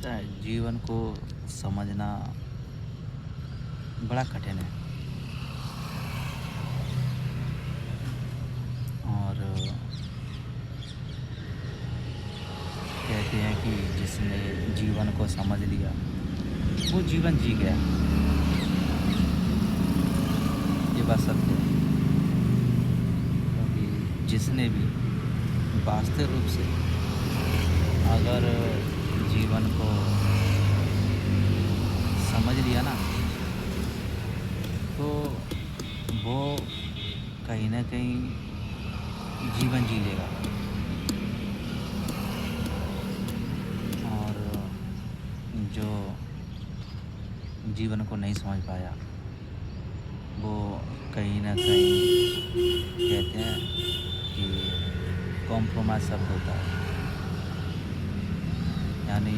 जीवन को समझना बड़ा कठिन है। और कहते हैं कि जिसने जीवन को समझ लिया वो जीवन जी गया। ये बात सत्य है, क्योंकि जिसने भी वास्तविक रूप से अगर जीवन को समझ लिया ना, तो वो कहीं न कहीं जीवन जी लेगा। और जो जीवन को नहीं समझ पाया, वो कहीं न कहीं कहते हैं कि कॉम्प्रोमाइज़ शब्द होता है, यानी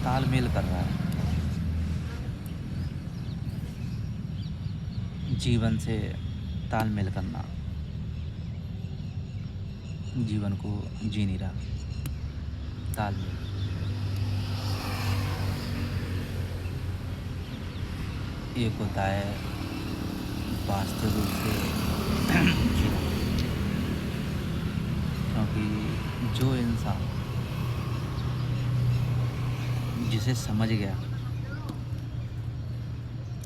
तालमेल कर रहा है जीवन से। तालमेल करना, जीवन को जी नहीं रहा। तालमेल एक होता है वास्तविक रूप से जीना। क्योंकि जो इंसान जिसे समझ गया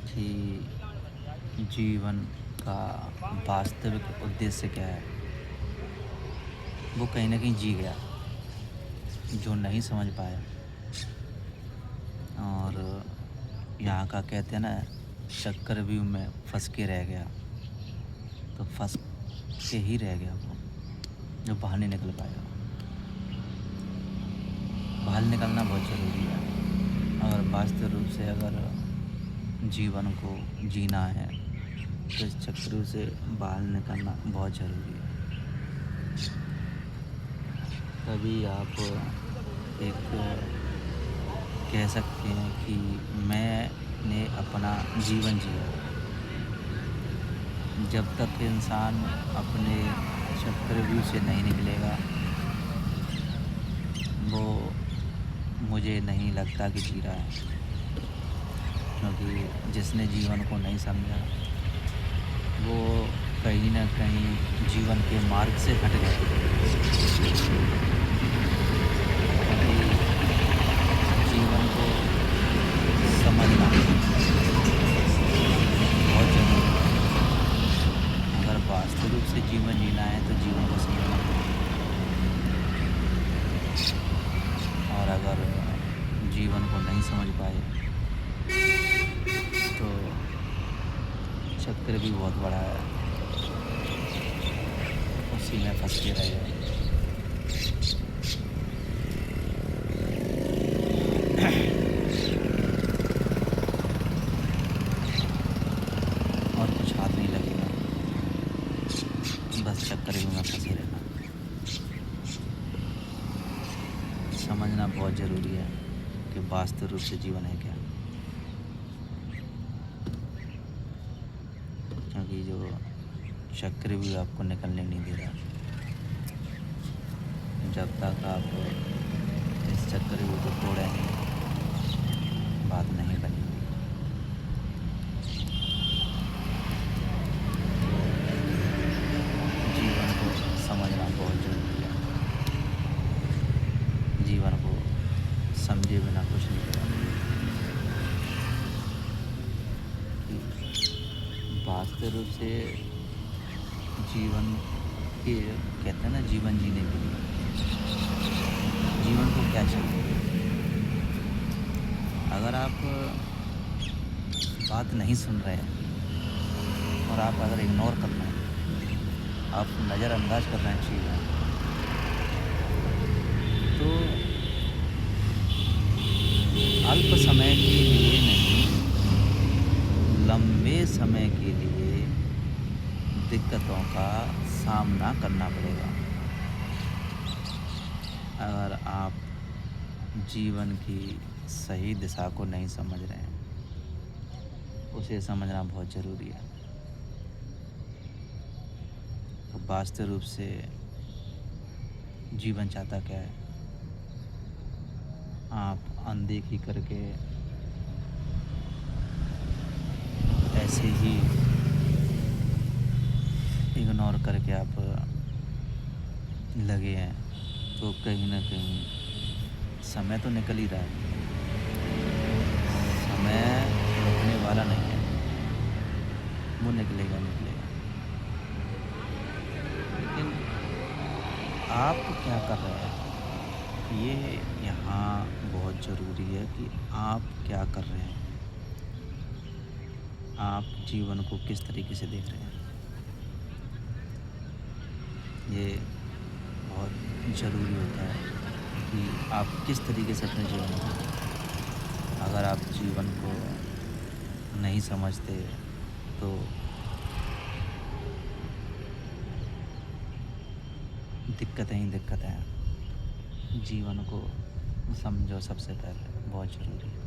कि जीवन का वास्तविक उद्देश्य क्या है, वो कहीं न कहीं जी गया। जो नहीं समझ पाया और यहाँ का कहते हैं ना, चक्रव्यूह में फँस के रह गया, तो फँस के ही रह गया वो, जो बाहर नहीं निकल पाया। बाहर निकलना बहुत ज़रूरी है। अगर वास्तविक रूप से अगर जीवन को जीना है, तो इस चक्रव्यूह से बाहर निकलना बहुत ज़रूरी है। तभी आप एक कह सकते हैं कि मैंने अपना जीवन जिया। जब तक इंसान अपने चक्रव्यूह से नहीं निकलेगा, वो मुझे नहीं लगता कि जी रहा है। क्योंकि जिसने जीवन को नहीं समझा, वो कहीं न कहीं जीवन के मार्ग से हट गया। क्योंकि जीवन को समझना बहुत ज़रूरी है। अगर वास्तविक रूप से जीवन जीना है, तो जीवन को समझना पड़ेगा। और अगर जीवन को नहीं समझ पाए, तो चक्र भी बहुत बड़ा है, उसी में फँस के रह जाए। और कुछ हाथ नहीं लगेगा, बस चक्रव्यूह में फँसे रहना। समझना बहुत ज़रूरी है कि वास्तविक रूप से जीवन है क्या। क्योंकि जो चक्रव्यूह आपको निकलने नहीं दे रहा, जब तक आप इस चक्रव्यूह को तोड़ेंगे, बात नहीं बनेगी। जीवन को समझना बहुत ज़रूरी है। जीवन को समझे बिना कुछ नहीं होगा। वास्तविक रूप से जीवन के कहते हैं ना, जीवन जीने के लिए जीवन को क्या चाहिए। अगर आप बात नहीं सुन रहे हैं और आप अगर इग्नोर कर रहे हैं, आप नज़रअंदाज कर रहे हैं चीज़ें, तो अल्प समय के लिए नहीं, लंबे समय के लिए दिक्कतों का सामना करना पड़ेगा। अगर आप जीवन की सही दिशा को नहीं समझ रहे हैं, उसे समझना बहुत ज़रूरी है। तो वास्तविक रूप से जीवन चाहता क्या है? आप अनदेखी करके ऐसे ही इग्नोर करके आप लगे हैं, तो कहीं न कहीं समय तो निकल ही रहा है। समय रुकने वाला नहीं है, वो निकलेगा, निकलेगा। लेकिन आप क्या कर रहे हैं, ये यहाँ बहुत ज़रूरी है कि आप क्या कर रहे हैं? आप जीवन को किस तरीके से देख रहे हैं? ये बहुत ज़रूरी होता है कि आप किस तरीके से अपने जीवन को, अगर आप जीवन को नहीं समझते तो दिक्कतें ही दिक्कतें हैं। जीवन को समझो सबसे पहले, बहुत ज़रूरी है।